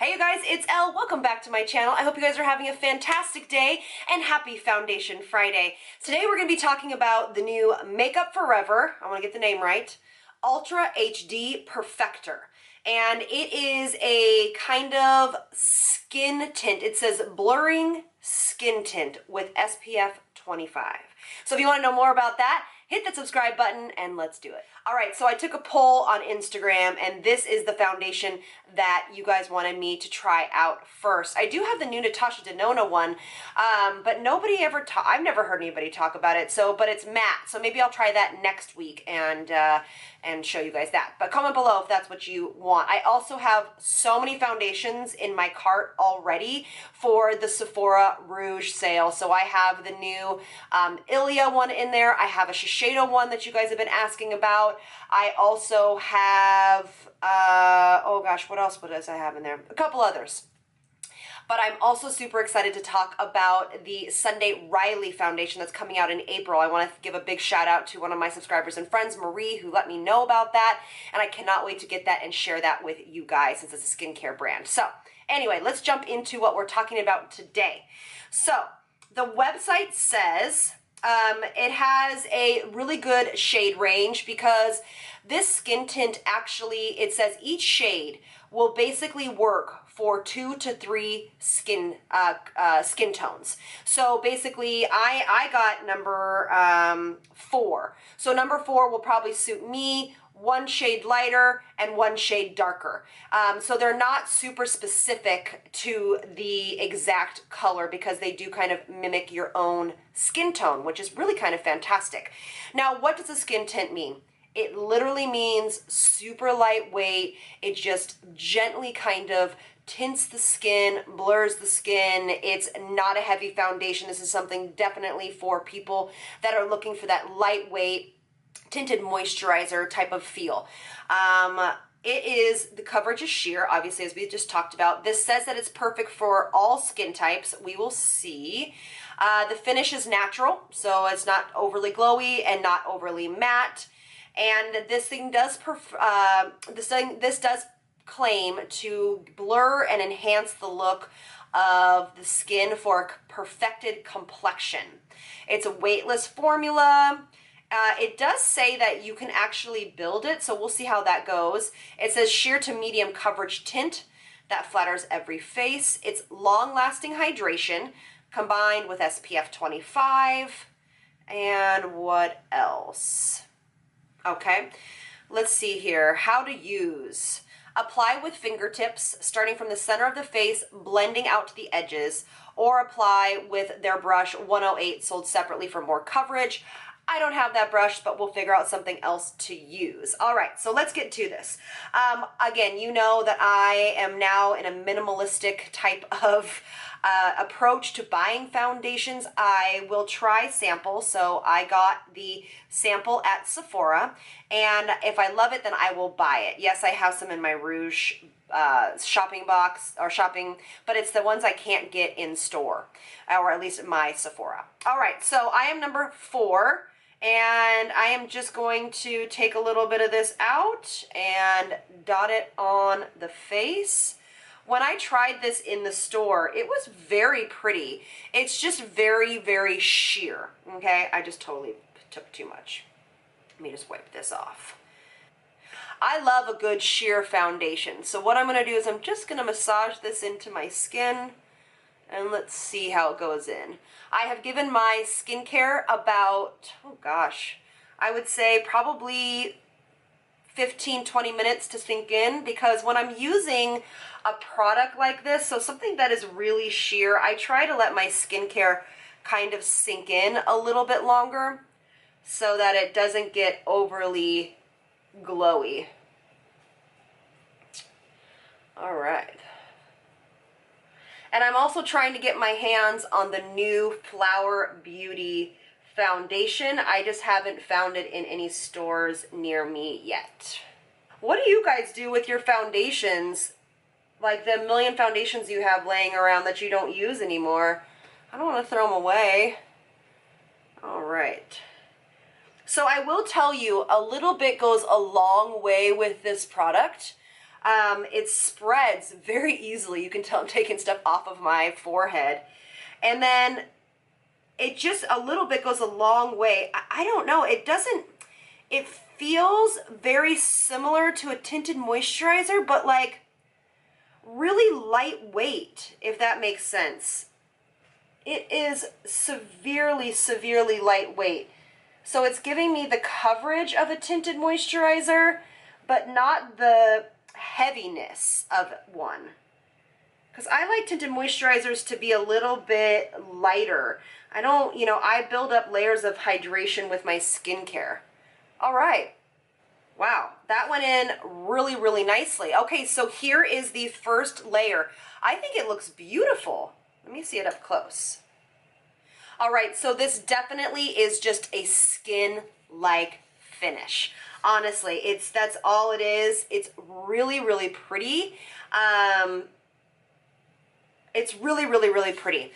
Hey you guys, it's Elle. Welcome back to my channel. I hope you guys are having a fantastic day and happy Foundation Friday. Today we're going to be talking about the new Makeup Forever, I want to get the name right, Ultra HD Perfector. And it is a kind of skin tint. It says blurring skin tint with SPF 25. So if you want to know more about that, hit that subscribe button and let's do it. All right, so I took a poll on Instagram and this is the foundation that you guys wanted me to try out first. I do have the new Natasha Denona one, but nobody ever I've never heard anybody talk about it. But it's matte, so maybe I'll try that next week and show you guys that. But comment below if that's what you want. I also have so many foundations in my cart already for the Sephora Rouge sale. So I have the new Ilia one in there. I have a Shiseido one that you guys have been asking about. I also have, oh gosh, what else does I have in there? A couple others. But I'm also super excited to talk about the Sunday Riley foundation that's coming out in April. I want to give a big shout out to one of my subscribers and friends, Marie, who let me know about that. And I cannot wait to get that and share that with you guys since it's a skincare brand. So anyway, let's jump into what we're talking about today. So the website says it has a really good shade range because this skin tint actually, it says each shade will basically work for 2 to 3 skin tones. So basically, I got number 4. So number 4 will probably suit me, 1 shade lighter and 1 shade darker. So they're not super specific to the exact color because they do kind of mimic your own skin tone, which is really kind of fantastic. Now, what does a skin tint mean? It literally means super lightweight. It just gently kind of tints the skin, blurs the skin. It's not a heavy foundation. This is something definitely for people that are looking for that lightweight tinted moisturizer type of feel. The coverage is sheer, obviously, as we just talked about. This says that it's perfect for all skin types. We will see. The finish is natural, so it's not overly glowy and not overly matte. And this thing does this does claim to blur and enhance the look of the skin for a perfected complexion. It's a weightless formula. It does say that you can actually build it, so we'll see how that goes. It says sheer to medium coverage tint that flatters every face. It's long-lasting hydration combined with SPF 25. And what else? Okay, let's see here. How to use. Apply with fingertips, starting from the center of the face, blending out to the edges, or apply with their brush 108, sold separately for more coverage. I don't have that brush, but we'll figure out something else to use. All right, so let's get to this. Again, you know that I am now in a minimalistic type of approach to buying foundations. I will try samples, so I got the sample at Sephora, and if I love it, then I will buy it. Yes, I have some in my Rouge shopping box, but it's the ones I can't get in store, or at least at my Sephora. All right, so I am number 4. And I am just going to take a little bit of this out and dot it on the face. When I tried this in the store, it was very pretty. It's just very, very sheer, okay? I just totally took too much. Let me just wipe this off. I love a good sheer foundation. So what I'm gonna do is I'm just gonna massage this into my skin and let's see how it goes in. I have given my skincare about, oh gosh, I would say probably 15-20 minutes to sink in, because when I'm using a product like this, so something that is really sheer, I try to let my skincare kind of sink in a little bit longer so that it doesn't get overly glowy. All right. And I'm also trying to get my hands on the new Flower Beauty foundation. I just haven't found it in any stores near me yet. What do you guys do with your foundations? Like the million foundations you have laying around that you don't use anymore. I don't want to throw them away. All right. So I will tell you, a little bit goes a long way with this product. It spreads very easily. You can tell I'm taking stuff off of my forehead. And then it just a little bit goes a long way. I don't know. It doesn't, it feels very similar to a tinted moisturizer, but like really lightweight, if that makes sense. It is severely, severely lightweight. So it's giving me the coverage of a tinted moisturizer, but not the heaviness of one. Because I like tinted moisturizers to be a little bit lighter. I don't, you know, I build up layers of hydration with my skincare. All right. Wow, that went in really, really nicely. Okay, so here is the first layer. I think it looks beautiful. Let me see it up close. All right, so this definitely is just a skin-like finish. Honestly, that's all it is. It's really, really pretty. It's really, really, really pretty.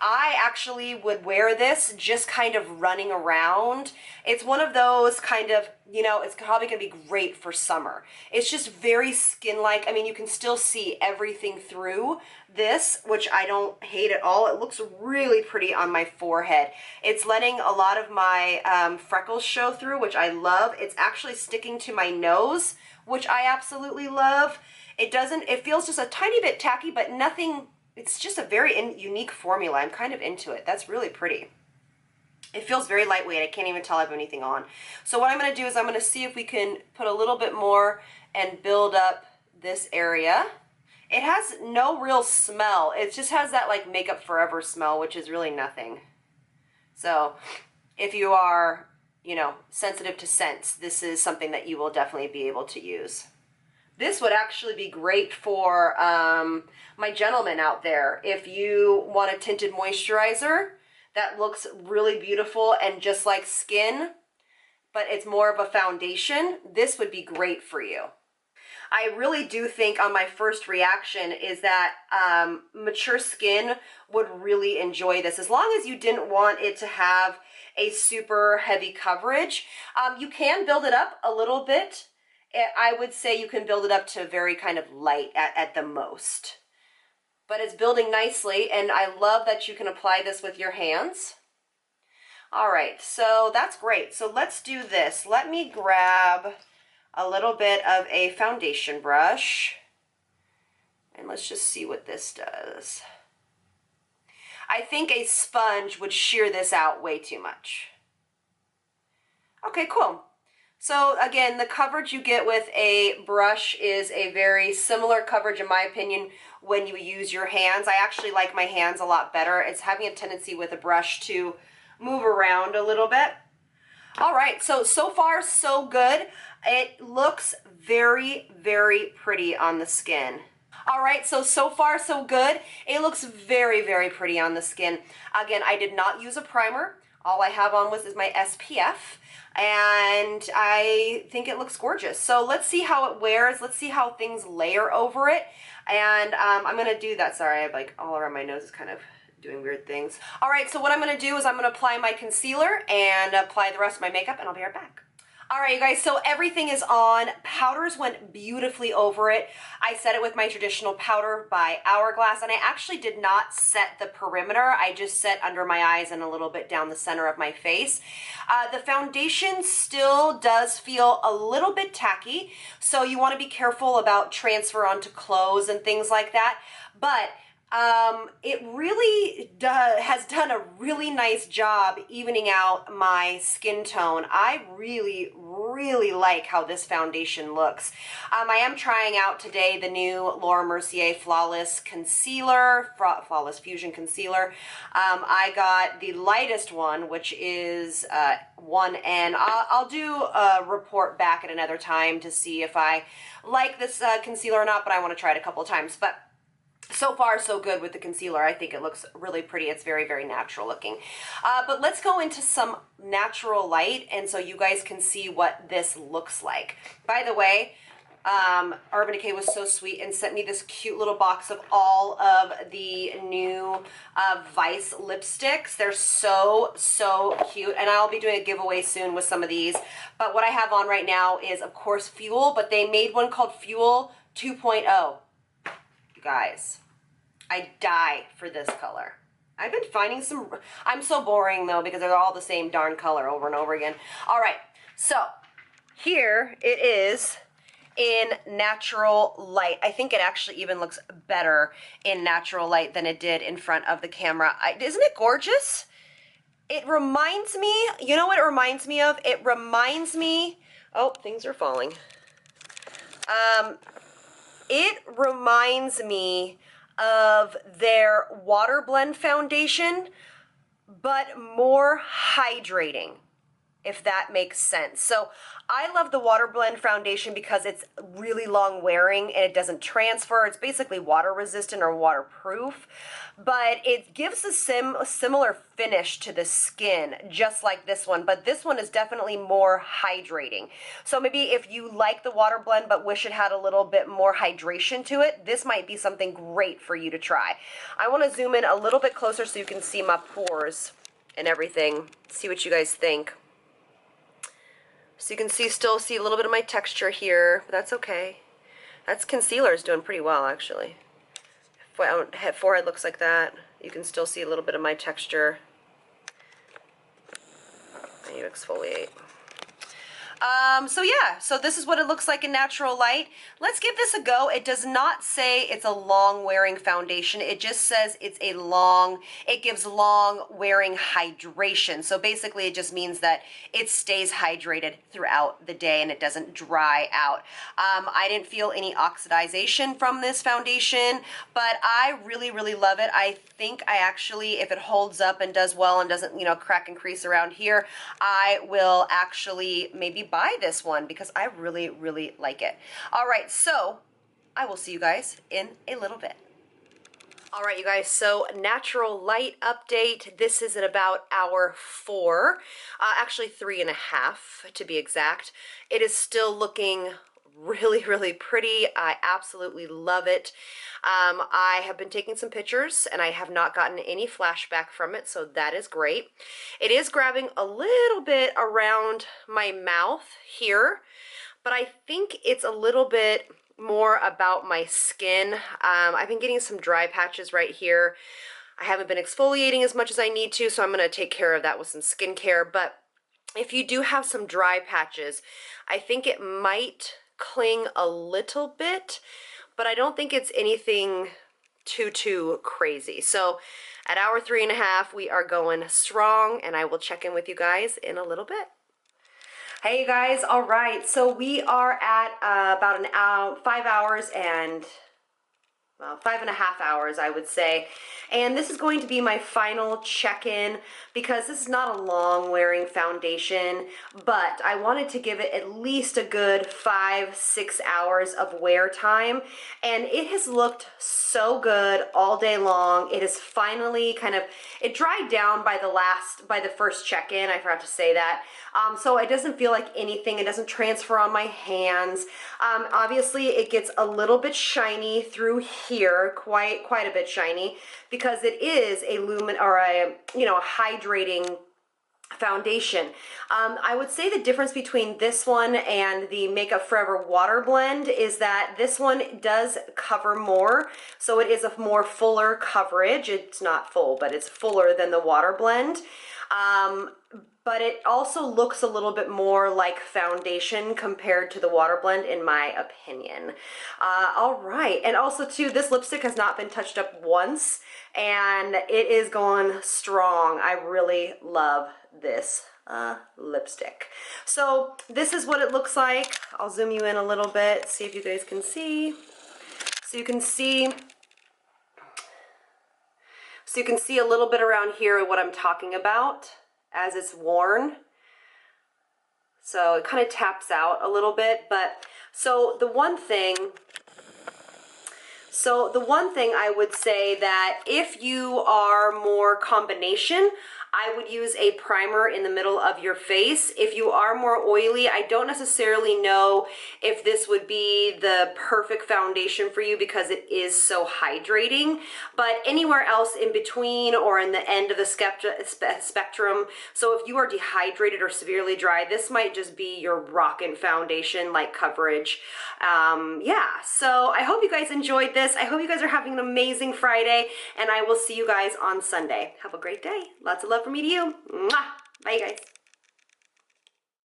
I actually would wear this just kind of running around. It's one of those kind of, you know, it's probably gonna be great for summer. It's just very skin-like. I mean, you can still see everything through this, which I don't hate at all. It looks really pretty on my forehead. It's letting a lot of my freckles show through, which I love. It's actually sticking to my nose, which I absolutely love. It feels just a tiny bit tacky, but nothing. It's just a very unique formula. I'm kind of into it. That's really pretty. It feels very lightweight. I can't even tell I have anything on. So what I'm going to do is I'm going to see if we can put a little bit more and build up this area. It has no real smell. It just has that like Makeup Forever smell, which is really nothing. So if you are, you know, sensitive to scents, this is something that you will definitely be able to use. This would actually be great for my gentlemen out there. If you want a tinted moisturizer that looks really beautiful and just like skin, but it's more of a foundation, this would be great for you. I really do think on my first reaction is that mature skin would really enjoy this. As long as you didn't want it to have a super heavy coverage, you can build it up a little bit. I would say you can build it up to very kind of light at the most. But it's building nicely, and I love that you can apply this with your hands. All right, so that's great. So let's do this. Let me grab a little bit of a foundation brush, and let's just see what this does. I think a sponge would shear this out way too much. Okay, cool. So again, the coverage you get with a brush is a very similar coverage, in my opinion, when you use your hands. I actually like my hands a lot better. It's having a tendency with a brush to move around a little bit. All right, so far so good. It looks very, very pretty on the skin. All right, so far so good. It looks very, very pretty on the skin. Again, I did not use a primer. All I have on is my SPF. And I think it looks gorgeous. So let's see how it wears. Let's see how things layer over it. And I'm going to do that. Sorry, I have like all around my nose is kind of doing weird things. All right, so what I'm going to do is I'm going to apply my concealer and apply the rest of my makeup, and I'll be right back. All right, you guys, so everything is on. Powders went beautifully over it. I set it with my traditional powder by Hourglass, and I actually did not set the perimeter. I just set under my eyes and a little bit down the center of my face. The foundation still does feel a little bit tacky, so you want to be careful about transfer onto clothes and things like that. But it really has done a really nice job evening out my skin tone. I really, really like how this foundation looks. I am trying out today the new Laura Mercier Flawless Concealer, Flawless Fusion Concealer. I got the lightest one, which is 1N. I'll do a report back at another time to see if I like this concealer or not, but I want to try it a couple of times. But so far, so good with the concealer. I think it looks really pretty. It's very, very natural looking. But let's go into some natural light, and so you guys can see what this looks like. By the way, Urban Decay was so sweet and sent me this cute little box of all of the new Vice lipsticks. They're so, so cute, and I'll be doing a giveaway soon with some of these. But what I have on right now is, of course, Fuel, but they made one called Fuel 2.0. You guys, I die for this color. I've been finding some, I'm so boring though because they're all the same darn color over and over again. All right, so here it is in natural light. I think it actually even looks better in natural light than it did in front of the camera. Isn't it gorgeous? It reminds me, you know what it reminds me of? It reminds me, oh, things are falling. It reminds me of their water blend foundation, but more hydrating, if that makes sense. So I love the water blend foundation because it's really long wearing and it doesn't transfer. It's basically water resistant or waterproof, but it gives a similar finish to the skin, just like this one, but this one is definitely more hydrating. So maybe if you like the water blend but wish it had a little bit more hydration to it, this might be something great for you to try. I want to zoom in a little bit closer so you can see my pores and everything, see what you guys think. So you can still see a little bit of my texture here, but that's okay. That's concealer is doing pretty well, actually. If forehead looks like that, you can still see a little bit of my texture. And you exfoliate. So yeah, so this is what it looks like in natural light. Let's give this a go. It does not say it's a long wearing foundation. It just says it gives long wearing hydration. So basically it just means that it stays hydrated throughout the day and it doesn't dry out. I didn't feel any oxidization from this foundation, but I really, really love it. I think I actually, if it holds up and does well and doesn't, you know, crack and crease around here, I will actually maybe buy this one because I really, really like it. All right, so I will see you guys in a little bit. All right, you guys, so natural light update. This is at about hour 4, actually 3.5 to be exact. It is still looking really, really pretty. I absolutely love it. I have been taking some pictures and I have not gotten any flashback from it, so that is great. It is grabbing a little bit around my mouth here, but I think it's a little bit more about my skin. I've been getting some dry patches right here. I haven't been exfoliating as much as I need to, so I'm going to take care of that with some skincare, but if you do have some dry patches, I think it might cling a little bit, but I don't think it's anything too crazy. So at hour 3.5, we are going strong, and I will check in with you guys in a little bit. Hey you guys, all right, so we are at about an hour, 5 hours and, well, 5.5 hours, I would say. And this is going to be my final check-in because this is not a long wearing foundation, but I wanted to give it at least a good 5-6 hours of wear time. And it has looked so good all day long. It is finally it dried down by the first check-in, I forgot to say that. So it doesn't feel like anything, it doesn't transfer on my hands. Obviously it gets a little bit shiny through here, quite a bit shiny, because it is a hydrating foundation. I would say the difference between this one and the Makeup Forever Water Blend is that this one does cover more, so it is a more fuller coverage. It's not full, but it's fuller than the Water Blend. But it also looks a little bit more like foundation compared to the Water Blend, in my opinion. All right, and also too, this lipstick has not been touched up once, and it is going strong. I really love this lipstick. So this is what it looks like. I'll zoom you in a little bit, see if you guys can see. So you can see a little bit around here what I'm talking about as it's worn. So it kind of taps out a little bit, but so the one thing I would say that if you are more combination, I would use a primer in the middle of your face. If you are more oily, I don't necessarily know if this would be the perfect foundation for you because it is so hydrating, but anywhere else in between or in the end of the spectrum. So if you are dehydrated or severely dry, this might just be your rockin' foundation like coverage. Yeah, so I hope you guys enjoyed this. I hope you guys are having an amazing Friday, and I will see you guys on Sunday. Have a great day. Lots of love from me to you. Mwah!